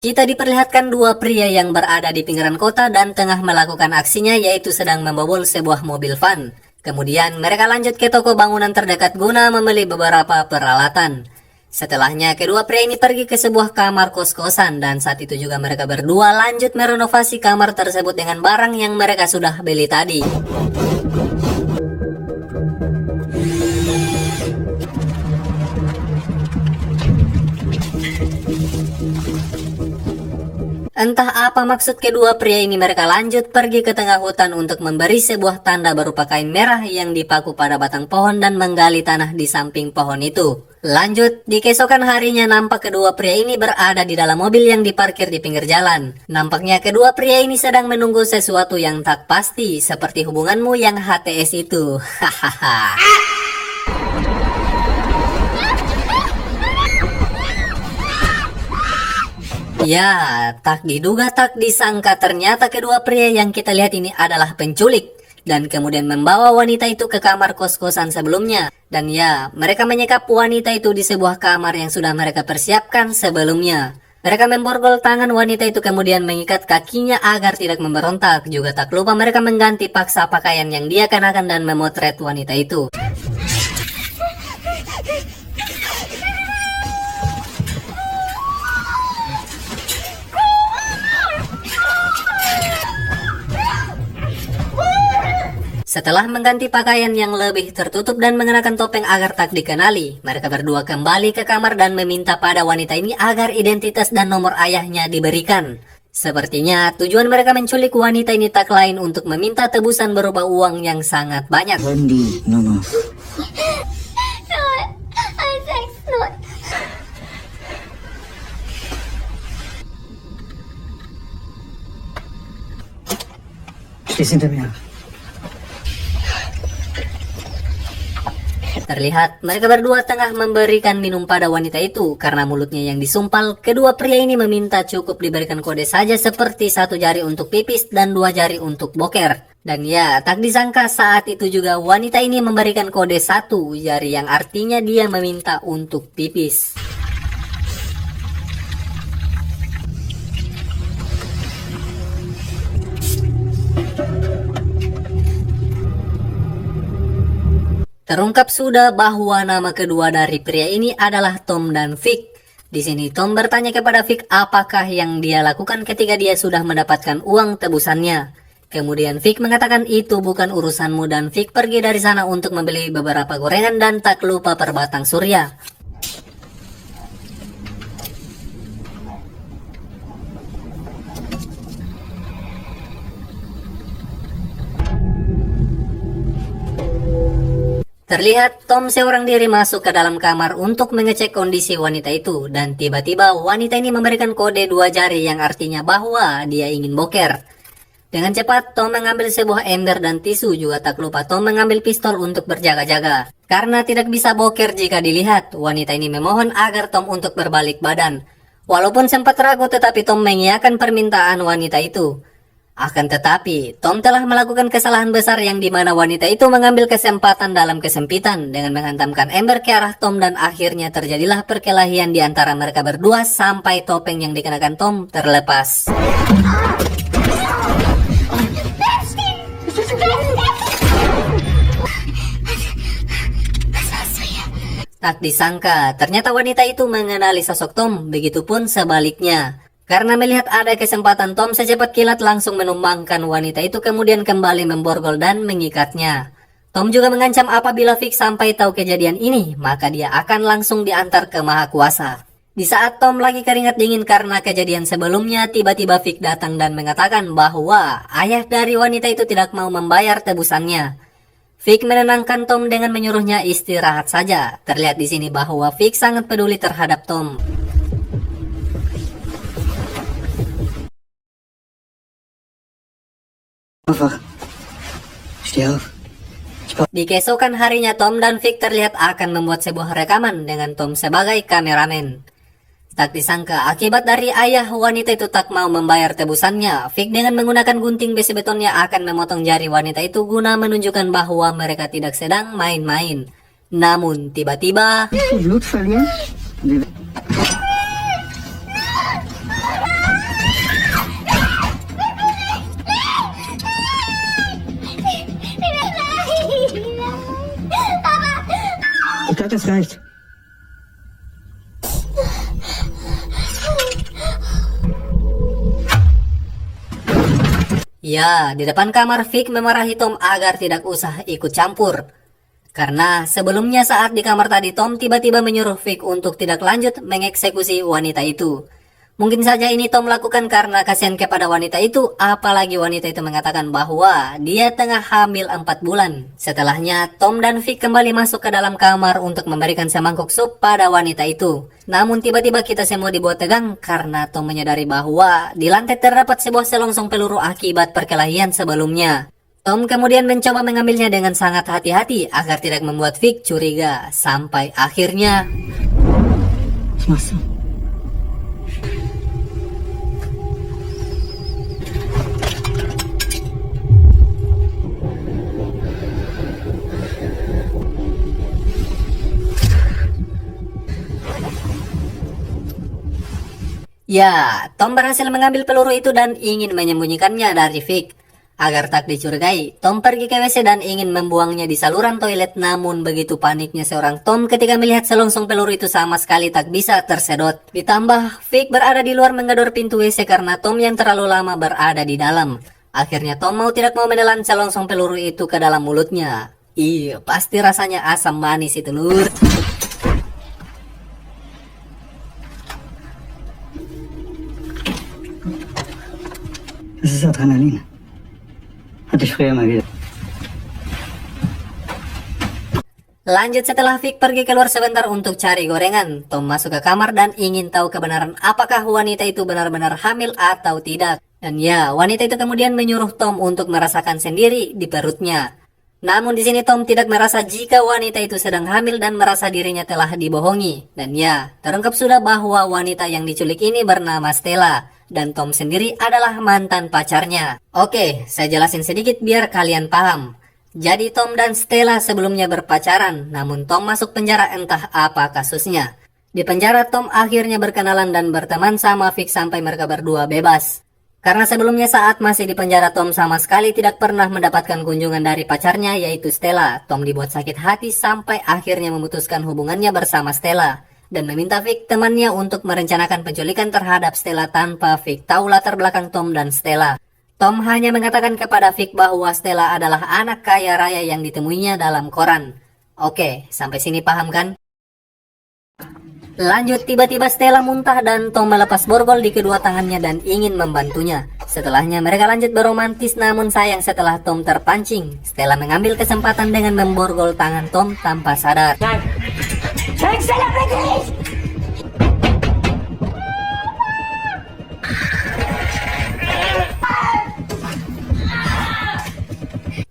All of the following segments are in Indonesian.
Kita diperlihatkan dua pria yang berada di pinggiran kota dan tengah melakukan aksinya, yaitu sedang membobol sebuah mobil van. Kemudian mereka lanjut ke toko bangunan terdekat guna membeli beberapa peralatan. Setelahnya kedua pria ini pergi ke sebuah kamar kos-kosan dan saat itu juga mereka berdua lanjut merenovasi kamar tersebut dengan barang yang mereka sudah beli tadi. Entah apa maksud kedua pria ini, mereka lanjut pergi ke tengah hutan untuk memberi sebuah tanda berupa kain merah yang dipaku pada batang pohon dan menggali tanah di samping pohon itu. Lanjut, di keesokan harinya nampak kedua pria ini berada di dalam mobil yang diparkir di pinggir jalan. Nampaknya kedua pria ini sedang menunggu sesuatu yang tak pasti, seperti hubunganmu yang HTS itu. Hahaha. Ya, tak diduga tak disangka ternyata kedua pria yang kita lihat ini adalah penculik dan kemudian membawa wanita itu ke kamar kos-kosan sebelumnya. Dan ya, mereka menyekap wanita itu di sebuah kamar yang sudah mereka persiapkan sebelumnya. Mereka memborgol tangan wanita itu kemudian mengikat kakinya agar tidak memberontak. Juga tak lupa mereka mengganti paksa pakaian yang dia kenakan dan memotret wanita itu. Setelah mengganti pakaian yang lebih tertutup dan mengenakan topeng agar tak dikenali, mereka berdua kembali ke kamar dan meminta pada wanita ini agar identitas dan nomor ayahnya diberikan. Sepertinya tujuan mereka menculik wanita ini tak lain untuk meminta tebusan berupa uang yang sangat banyak. Wendy, no. Listen to me now. Terlihat mereka berdua tengah memberikan minum pada wanita itu. Karena mulutnya yang disumpal, kedua pria ini meminta cukup diberikan kode saja seperti 1 jari untuk pipis dan 2 jari untuk boker. Dan ya, tak disangka saat itu juga wanita ini memberikan kode 1 jari yang artinya dia meminta untuk pipis. Terungkap sudah bahwa nama kedua dari pria ini adalah Tom dan Vic. Di sini Tom bertanya kepada Vic apakah yang dia lakukan ketika dia sudah mendapatkan uang tebusannya. Kemudian Vic mengatakan itu bukan urusanmu dan Vic pergi dari sana untuk membeli beberapa gorengan dan tak lupa perbatang surya. Terlihat Tom seorang diri masuk ke dalam kamar untuk mengecek kondisi wanita itu dan tiba-tiba wanita ini memberikan kode 2 jari yang artinya bahwa dia ingin boker. Dengan cepat Tom mengambil sebuah ember dan tisu, juga tak lupa Tom mengambil pistol untuk berjaga-jaga. Karena tidak bisa boker jika dilihat, wanita ini memohon agar Tom untuk berbalik badan. Walaupun sempat ragu tetapi Tom mengiyakan permintaan wanita itu. Akan tetapi, Tom telah melakukan kesalahan besar yang dimana wanita itu mengambil kesempatan dalam kesempitan dengan menghantamkan ember ke arah Tom dan akhirnya terjadilah perkelahian di antara mereka berdua sampai topeng yang dikenakan Tom terlepas. Tak disangka, ternyata wanita itu mengenali sosok Tom, begitupun sebaliknya. Karena melihat ada kesempatan, Tom secepat kilat langsung menumbangkan wanita itu kemudian kembali memborgol dan mengikatnya. Tom juga mengancam apabila Vic sampai tahu kejadian ini, maka dia akan langsung diantar ke Maha Kuasa. Di saat Tom lagi keringat dingin karena kejadian sebelumnya, tiba-tiba Vic datang dan mengatakan bahwa ayah dari wanita itu tidak mau membayar tebusannya. Vic menenangkan Tom dengan menyuruhnya istirahat saja. Terlihat di sini bahwa Vic sangat peduli terhadap Tom. Di keesokan harinya Tom dan Vic terlihat akan membuat sebuah rekaman dengan Tom sebagai kameramen. Tak disangka akibat dari ayah wanita itu tak mau membayar tebusannya, Vic dengan menggunakan gunting besi betonnya akan memotong jari wanita itu guna menunjukkan bahwa mereka tidak sedang main-main. Namun tiba-tiba das reicht. Ya, di depan kamar Vic memarahi Tom agar tidak usah ikut campur. Karena sebelumnya saat di kamar tadi Tom tiba-tiba menyuruh Vic untuk tidak lanjut mengeksekusi wanita itu. Mungkin saja ini Tom lakukan karena kasihan kepada wanita itu, apalagi wanita itu mengatakan bahwa dia tengah hamil 4 bulan. Setelahnya, Tom dan Vic kembali masuk ke dalam kamar untuk memberikan semangkuk sup pada wanita itu. Namun tiba-tiba kita semua dibuat tegang karena Tom menyadari bahwa di lantai terdapat sebuah selongsong peluru akibat perkelahian sebelumnya. Tom kemudian mencoba mengambilnya dengan sangat hati-hati agar tidak membuat Vic curiga. Sampai akhirnya... Was machst du? Ya, Tom berhasil mengambil peluru itu dan ingin menyembunyikannya dari Vic. Agar tak dicurigai, Tom pergi ke WC dan ingin membuangnya di saluran toilet, namun begitu paniknya seorang Tom ketika melihat selongsong peluru itu sama sekali tak bisa tersedot. Ditambah, Vic berada di luar menggedor pintu WC karena Tom yang terlalu lama berada di dalam. Akhirnya Tom mau tidak mau menelan selongsong peluru itu ke dalam mulutnya. Iya, pasti rasanya asam manis itu, lur. Das ist Adrenalin. Hatte ich früher mal wieder. Lanjut setelah Vic pergi keluar sebentar untuk cari gorengan, Tom masuk ke kamar dan ingin tahu kebenaran apakah wanita itu benar-benar hamil atau tidak. Dan ya, wanita itu kemudian menyuruh Tom untuk merasakan sendiri di perutnya. Namun di sini Tom tidak merasa jika wanita itu sedang hamil dan merasa dirinya telah dibohongi. Dan ya, terungkap sudah bahwa wanita yang diculik ini bernama Stella. Dan Tom sendiri adalah mantan pacarnya. Oke, saya jelasin sedikit biar kalian paham. Jadi Tom dan Stella sebelumnya berpacaran, namun Tom masuk penjara entah apa kasusnya. Di penjara Tom akhirnya berkenalan dan berteman sama Vic sampai mereka berdua bebas. Karena sebelumnya saat masih di penjara Tom sama sekali tidak pernah mendapatkan kunjungan dari pacarnya yaitu Stella. Tom dibuat sakit hati sampai akhirnya memutuskan hubungannya bersama Stella. Dan meminta Vic temannya untuk merencanakan penculikan terhadap Stella tanpa Vic tahu latar belakang Tom dan Stella. Tom hanya mengatakan kepada Vic bahwa Stella adalah anak kaya raya yang ditemuinya dalam koran. Oke, sampai sini paham kan? Lanjut, tiba-tiba Stella muntah dan Tom melepas borgol di kedua tangannya dan ingin membantunya. Setelahnya mereka lanjut beromantis, namun sayang setelah Tom terpancing, Stella mengambil kesempatan dengan memborgol tangan Tom tanpa sadar.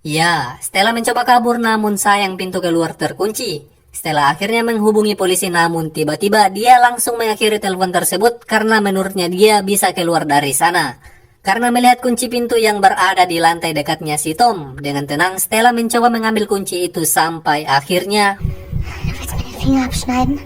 Ya, Stella mencoba kabur namun sayang pintu keluar terkunci. Stella akhirnya menghubungi polisi namun tiba-tiba dia langsung mengakhiri telepon tersebut karena menurutnya dia bisa keluar dari sana. Karena melihat kunci pintu yang berada di lantai dekatnya si Tom, dengan tenang Stella mencoba mengambil kunci itu sampai akhirnya... Finger abschneiden.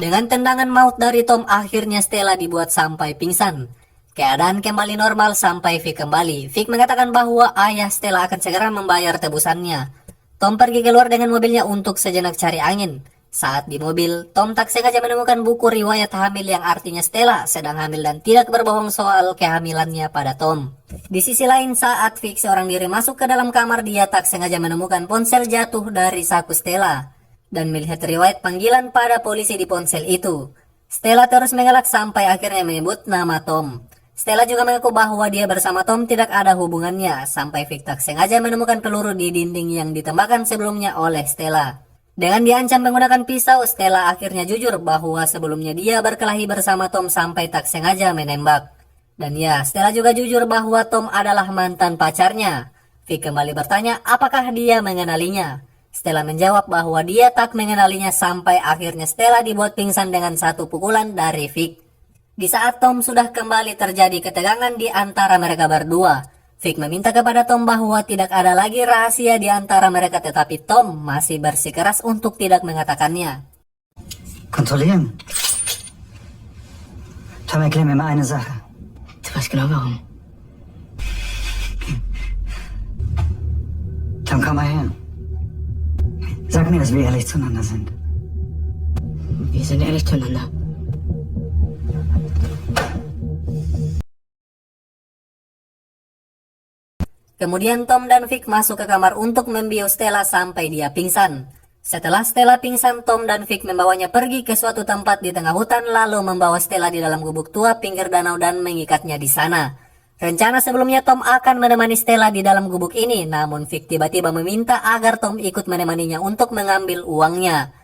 Dengan tendangan maut dari Tom, akhirnya Stella dibuat sampai pingsan. Keadaan kembali normal sampai Vic kembali. Vic mengatakan bahwa ayah Stella akan segera membayar tebusannya. Tom pergi keluar dengan mobilnya untuk sejenak cari angin. Saat di mobil, Tom tak sengaja menemukan buku riwayat hamil yang artinya Stella sedang hamil dan tidak berbohong soal kehamilannya pada Tom. Di sisi lain, saat Vic seorang diri masuk ke dalam kamar, dia tak sengaja menemukan ponsel jatuh dari saku Stella dan melihat riwayat panggilan pada polisi di ponsel itu. Stella terus mengelak sampai akhirnya menyebut nama Tom. Stella juga mengaku bahwa dia bersama Tom tidak ada hubungannya sampai Vic tak sengaja menemukan peluru di dinding yang ditembakkan sebelumnya oleh Stella. Dengan diancam menggunakan pisau, Stella akhirnya jujur bahwa sebelumnya dia berkelahi bersama Tom sampai tak sengaja menembak. Dan ya, Stella juga jujur bahwa Tom adalah mantan pacarnya. Vic kembali bertanya apakah dia mengenalinya. Stella menjawab bahwa dia tak mengenalinya sampai akhirnya Stella dibuat pingsan dengan satu pukulan dari Vic. Di saat Tom sudah kembali terjadi ketegangan di antara mereka berdua. Vic meminta kepada Tom bahwa tidak ada lagi rahasia di antara mereka, tetapi Tom masih bersikeras untuk tidak mengatakannya. Kontrollieren. Tom, erklär mir mal eine Sache. Du weißt genau warum. Tom, komm mal her. Sag mir, dass wir ehrlich zueinander sind. Wir sind ehrlich zueinander. Kemudian Tom dan Vic masuk ke kamar untuk membius Stella sampai dia pingsan. Setelah Stella pingsan, Tom dan Vic membawanya pergi ke suatu tempat di tengah hutan lalu membawa Stella di dalam gubuk tua pinggir danau dan mengikatnya di sana. Rencana sebelumnya Tom akan menemani Stella di dalam gubuk ini, namun Vic tiba-tiba meminta agar Tom ikut menemaninya untuk mengambil uangnya.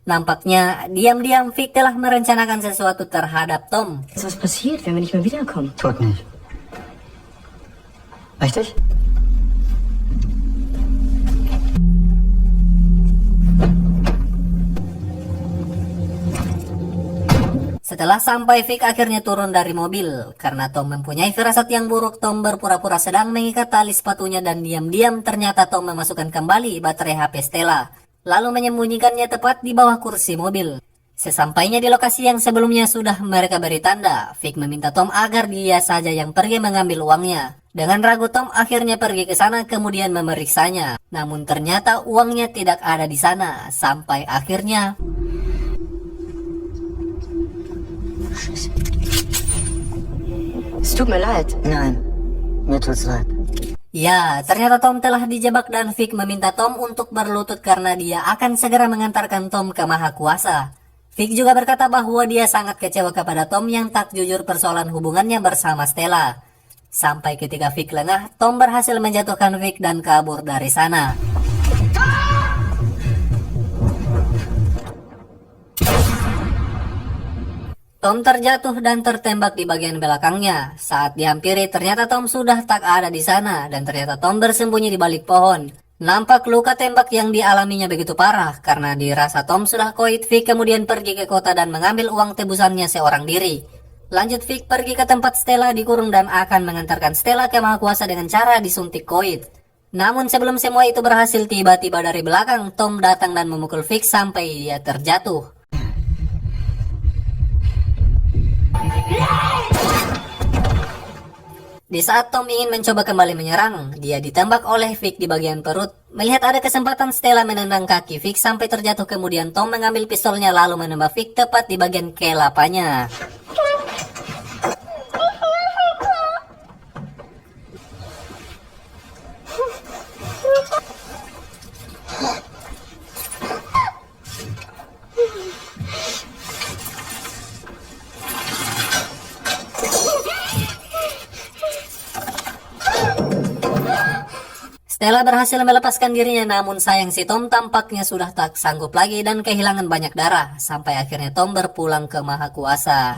Nampaknya diam-diam Vic telah merencanakan sesuatu terhadap Tom. Was passiert, wenn wir nicht mehr wiederkommen? Tot nicht. Richtig? Setelah sampai, Vic akhirnya turun dari mobil. Karena Tom mempunyai firasat yang buruk, Tom berpura-pura sedang mengikat tali sepatunya dan diam-diam ternyata Tom memasukkan kembali baterai HP Stella, lalu menyembunyikannya tepat di bawah kursi mobil. Sesampainya di lokasi yang sebelumnya sudah mereka beri tanda, Vic meminta Tom agar dia saja yang pergi mengambil uangnya. Dengan ragu, Tom akhirnya pergi ke sana kemudian memeriksanya. Namun ternyata uangnya tidak ada di sana, sampai akhirnya Es tut mir leid. Nein, mir tut's leid. ya, ternyata Tom telah dijebak dan Vic meminta Tom untuk berlutut karena dia akan segera mengantarkan Tom ke Maha Kuasa. Vic juga berkata bahwa dia sangat kecewa kepada Tom yang tak jujur persoalan hubungannya bersama Stella. Sampai ketika Vic lengah, Tom berhasil menjatuhkan Vic dan kabur dari sana. Tom terjatuh dan tertembak di bagian belakangnya. Saat dihampiri, ternyata Tom sudah tak ada di sana dan ternyata Tom bersembunyi di balik pohon. Nampak luka tembak yang dialaminya begitu parah karena dirasa Tom sudah koit. Vic kemudian pergi ke kota dan mengambil uang tebusannya seorang diri. Lanjut, Vic pergi ke tempat Stella dikurung dan akan mengantarkan Stella ke Maha Kuasa dengan cara disuntik koit. Namun sebelum semua itu berhasil, tiba-tiba dari belakang Tom datang dan memukul Vic sampai dia terjatuh. Di saat Tom ingin mencoba kembali menyerang, dia ditembak oleh Vic di bagian perut. Melihat ada kesempatan, Stella menendang kaki Vic sampai terjatuh, kemudian Tom mengambil pistolnya lalu menembak Vic tepat di bagian kelapanya. Stella berhasil melepaskan dirinya, namun sayang si Tom tampaknya sudah tak sanggup lagi dan kehilangan banyak darah. Sampai akhirnya Tom berpulang ke Maha Kuasa.